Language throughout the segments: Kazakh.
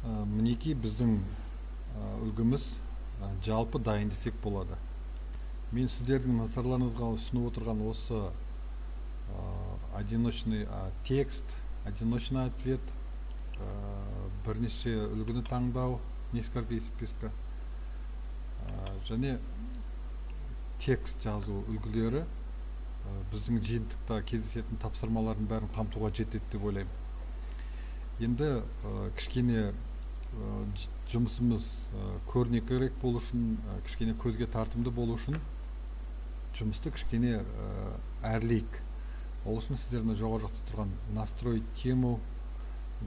Мінекей біздің үлгіміз жалпы дайын десек болады. Мен сіздердің назарларыңызға ұсынып отырған осы одиночный текст, одиночный ответ, бірнеше үлгіні таңдау, несколько из списка, және текст жазу үлгілері біздің жиынтықта кездесетін тапсырмалардың бәрін қамтуға жетеді деп ойлаймын. Енді кішкене жұмысымыз көрнекілірек болу үшін, кішкене көзге тартымды болу үшін жұмысты кішкене әрлейік. Ол үшін сіздер мына жоғары жақта тұрған настроить тему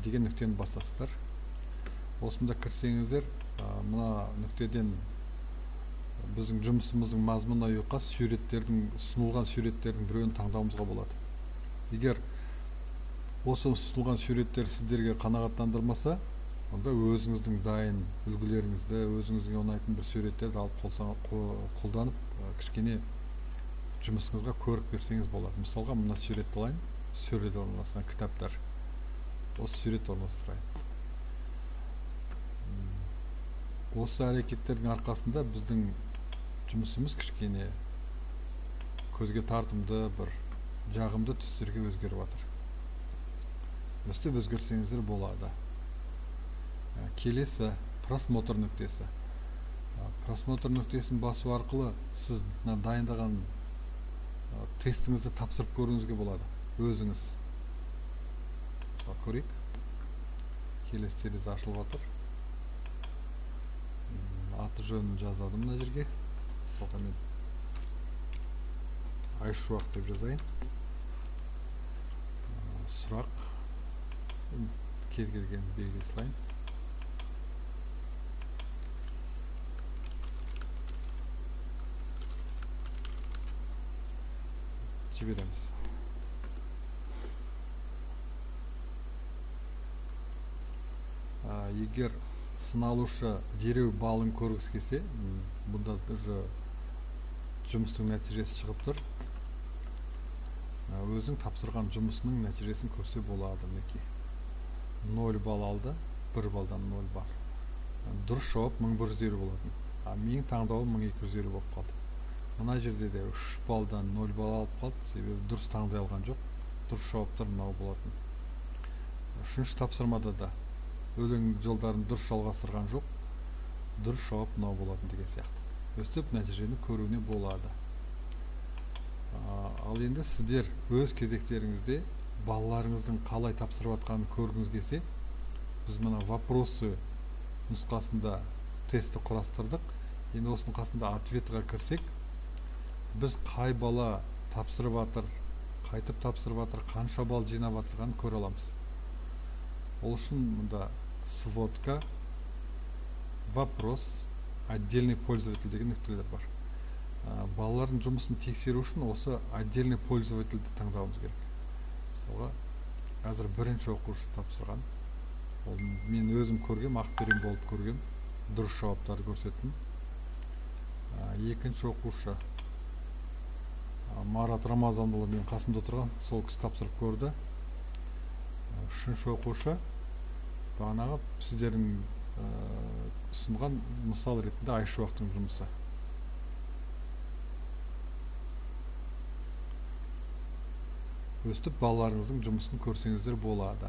деген нүктені басасыздар. Осында кірсеңіздер, мына нүктеден біздің жұмысымыздың мазмұнына ұйқас ұсынылған суреттердің біреуін таңдауымызға болады. Егер осы ұсынылған суреттер сіздерге қанағаттандырмаса, онда өзіңіздің дайын үлгілеріңізді, өзіңізге ұнайтын бір суреттерді алып қолданып, кішкене жұмысыңызға көрік берсеңіз болады. Мысалға, мына суретті алайын, сурет орналасқан кітаптар. Осы сурет орналастырайын. Осы әрекеттердің арқасында біздің жұмысымыз кішкене көзге тартымды, бір жағымды түстерге өзгеріп жатыр. Өстіп өзгерсеңіздер болады. Келесі просмотр нүктесі. Просмотр нүктесін басу арқылы сіз дайындаған тестіңізді тапсырып көруіңізге болады. Өзіңіз. Көрейік. Келесі терезе ашылып жатыр. Аты жөнін жазадым мына жерге. Мысалға мен Айшуақ деп жазайын. Сұрақ. Кез келген белгі салайын. Жібереміз. Егер сыналушы дереу балын көргісі келсе, бұнда жұмыстың нәтижесі шығып тұр. Өзінің тапсырған жұмысының нәтижесін көрсе болады. 0 балл алды, 1 балдан 0 бар. Дұрыс жауап 1150 болатын. Менің таңдауым 1250 болып қалды. Мына жерде де 3 балдан 0 балл алып қалды, себебі дұрыс таңдай алған жоқ. Дұрыс жауаптар мынау болатын. Үшінші тапсырмада да өлең жолдарын дұрыс жалғастырған жоқ. Дұрыс жауап мынау болатын деген сияқты. Өстіп нәтижені көруіне болады. Ал енді сіздер өз кезектеріңізде балаларыңыздың қалай тапсырып жатқанын көргіңіз келсе, біз мына вопросы нұсқасында тестті құрастырдық. Енді осының қасында ответға кірсек, біз қай бала тапсырып жатыр, қайтып тапсырып жатыр, қанша балл жинап жатырғанын көре аламыз. Ол үшін мұнда сводка, вопрос, отдельный пользователь деген нүктелер бар. Балалардың жұмысын тексеру үшін осы отдельный пользовательді таңдауымыз керек. Мысалға, қазір бірінші оқушы тапсырған. Ол мен өзім көргем, Ақберен болып көргем, дұрыс жауаптарды көрсеттім. Екінші оқушы Марат Рамазанұлы мен қасымда отырған, сол кісі тапсырып көрді. Үшінші оқушы бағанағы сіздердің ұсынған мысал ретінде Айшуақтың жұмысы. Өстіп балаларыңыздың жұмысын көрсеңіздер болады.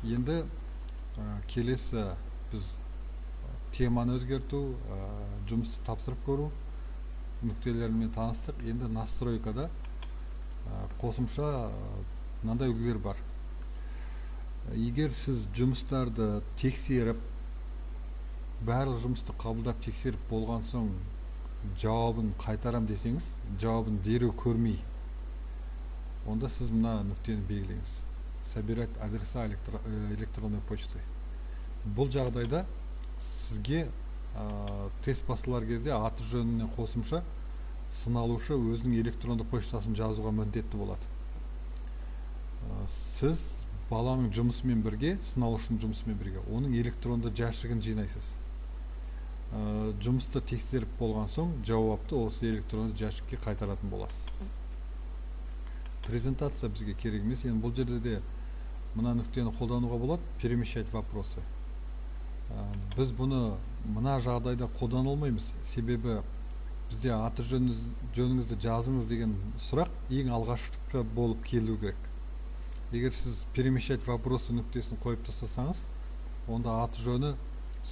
Енді келесі біз теманы өзгерту, жұмысты тапсырып көру нүктелерімен таныстық. Енді настройкада қосымша мынандай үлгілер бар. Егер сіз жұмыстарды тексеріп, барлық жұмысты қабылдап тексеріп болған соң жауабын қайтарам десеңіз, жауабын дереу көрмей, онда сіз мына нүктені белгілеңіз. Собирать адреса электронной почты. Бұл жағдайда сізге тест басылар кезде аты жөніне қосымша сыналушы өзінің электронды почтасын жазуға міндетті болады. Сіз баланың жұмысымен бірге, сыналушының жұмысымен бірге, оның электронды жәшігін жинайсыз. Жұмысты тексеріп болған соң жауапты осы электронды жәшікке қайтаратын боласыз. Презентация бізге керек емес. Енді бұл жерде де мына нүктені қолдануға болады, перемещать вопросы. Біз бұны мына жағдайда қолдана алмаймыз, себебі бізде аты жөніңізді жазыңыз деген сұрақ ең алғашқы болып келу керек. Егер сіз перемещать вопросы нүктесін қойып тастасаңыз, онда аты жөні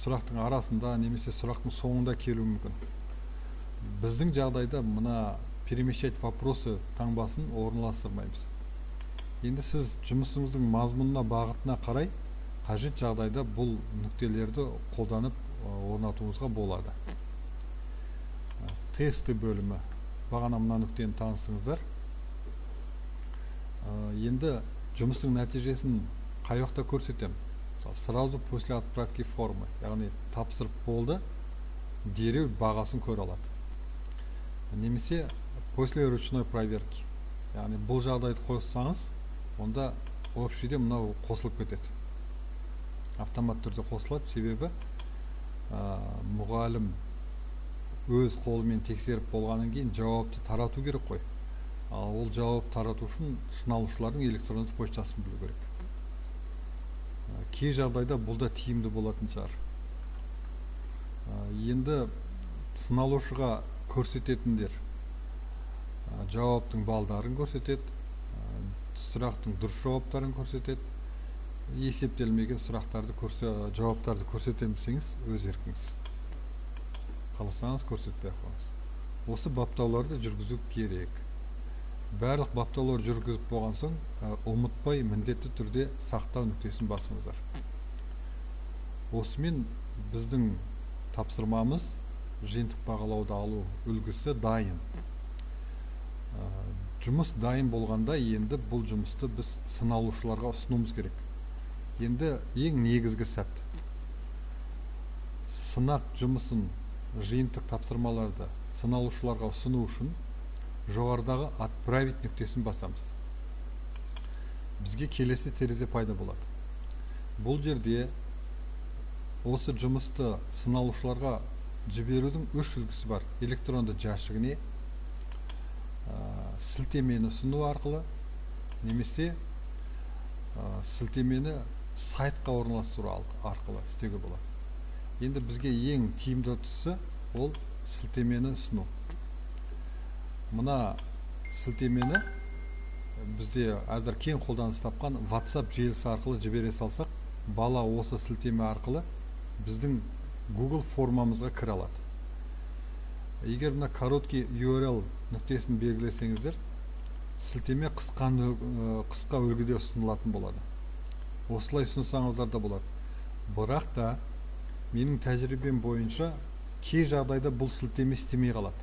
сұрақтың арасында немесе сұрақтың соңында келуі мүмкін. Біздің жағдайда мына перемещать вопросы таңбасын орналастырмаймыз. Енді сіз жұмысыңыздың мазмұнына, бағытына қарай қажет жағдайда бұл нүктелерді қолданып орнатуыңызға болады. Тесті бөлімі. Бағана мына нүктені таныстыңыздар. Енді жұмыстың нәтижесін қай уақытта көрсетем? Сразу после отправки формы, яғни тапсырып болды, дереу бағасын көре алады. Немесе после ручной проверки. Яғни бұл жағдайды қойсаңыз, онда общийде мынау қосылып кетеді. Автомат түрде қосылады, себебі мұғалім өз қолымен тексеріп болғаннан кейін жауапты тарату керек қой. Ал ол жауап тарату үшін сыналушылардың электрондық почтасын білу керек. Кей жағдайда бұл да тиімді болатын шығар. Енді сыналушыға көрсететіндер жауаптың балдарын көрсетеді, сұрақтың дұрыс жауаптарын көрсетеді, есептелмеген сұрақтарды жауаптарды көрсетемісеңіз өз еркіңіз. Қаласаңыз көрсетпей қойыңыз. Осы баптауларды жүргізу керек. Барлық баптаулар жүргізіп болған соң, ұмытпай міндетті түрде сақтау нүктесін басыңыздар. Осымен біздің тапсырмамыз жиынтық бағалауды алу үлгісі дайын. Жұмыс дайын болғанда енді бұл жұмысты біз сыналушыларға ұсынуымыз керек. Енді ең негізгі сәт. Сынақ жұмысын, жиынтық тапсырмаларды сыналушыларға ұсыну үшін жоғарыдағы отправить нүктесін басамыз. Бізге келесі терезе пайда болады. Бұл жерде осы жұмысты сыналушыларға жіберудің үш үлгісі бар. Электронды жәшігіне сілтемені ұсыну арқылы, немесе сілтемені сайтқа орналастыру арқылы істеуге болады. Енді бізге ең тиімді тұсы ол сілтемені ұсыну. Мына сілтемені бізде әзір кең қолданыс тапқан WhatsApp желісі арқылы жібере салсақ, бала осы сілтеме арқылы біздің Google формамызға кіре алады. Егер мына короткий URL нүктесін белгілесеңіздер, сілтеме қысқа үлгіде ұсынылатын болады. Осылай ұсынсаңыздар да болады. Бірақ та менің тәжірибем бойынша кей жағдайда бұл сілтеме істемей қалады.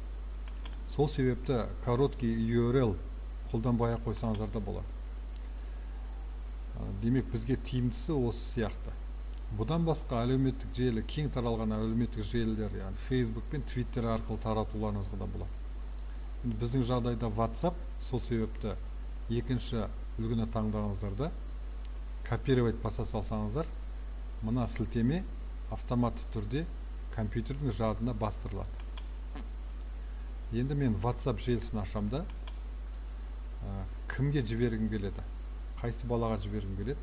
Сол себепті короткий URL қолданбай қойсаңыздар да болады. Демек бізге тиімдісі осы сияқты. Бұдан басқа әлеуметтік желі, кең таралған әлеуметтік желілер, яғни Facebook пен Twitter арқылы таратуларыңызға да болады. Біздің жағдайда WhatsApp, сол себепті екінші үлгіні таңдағаныңыздарда копировать баса салсаңыздар, мына сілтеме автоматты түрде компьютердің жадына бастырылады. Енді мен WhatsApp желісін ашамда кімге жібергім келеді, қайсы балаға жібергім келеді,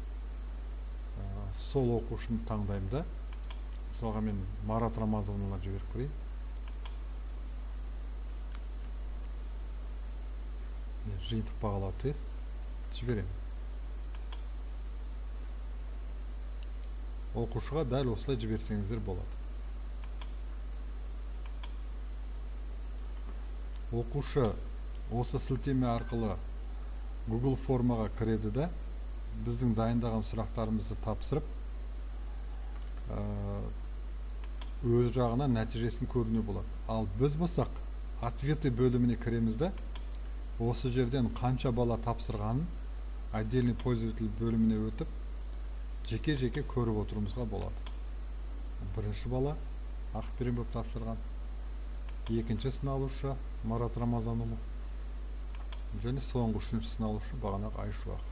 сол оқушыны таңдаймын да. Мысалға мен Марат Рамазановна жіберіп көрейін. Жиынтық бағалау тест жіберемін. Оқушыға дәл осылай жіберсеңіздер болады. Оқушы осы сілтеме арқылы Google формаға кіреді да, біздің дайындаған сұрақтарымызды тапсырып, өз жағынан нәтижесін көруіне болады. Ал біз болсақ, ответы бөліміне кіреміз да, осы жерден қанша бала тапсырғанын отдельный пользователь бөліміне өтіп, жеке-жеке көріп отыруымызға болады. Бірінші бала Ақберен болып тапсырған, екінші сыналушы Марат Рамазанұлы, және соңғы үшінші сыналушы бағанағы Айшуақ.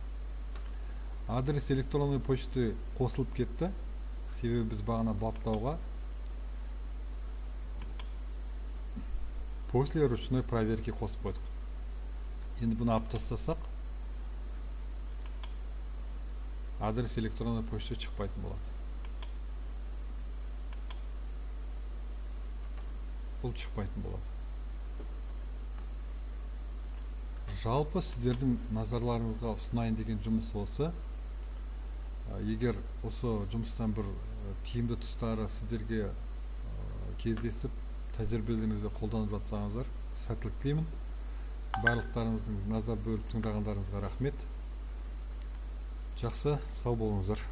Адрес электронной почты қосылып кетті, себебі біз бағана баптауға после ручной проверки қосып қойдық. Енді бұны алып тастасақ, адрес электронный почта шықпайтын болады. Бұл шықпайтын болады. Жалпы сіздердің назарларыңызға ұсынайын деген жұмыс осы. Егер осы жұмыстан бір тиімді тұстары сіздерге кездесіп, тәжірибелеріңізді қолданып жатсаңыздар, сәттілік тілеймін. Барлықтарыңыздың назар бөліп тыңдағандарыңызға рахмет. Жақсы, сау болыңыздар.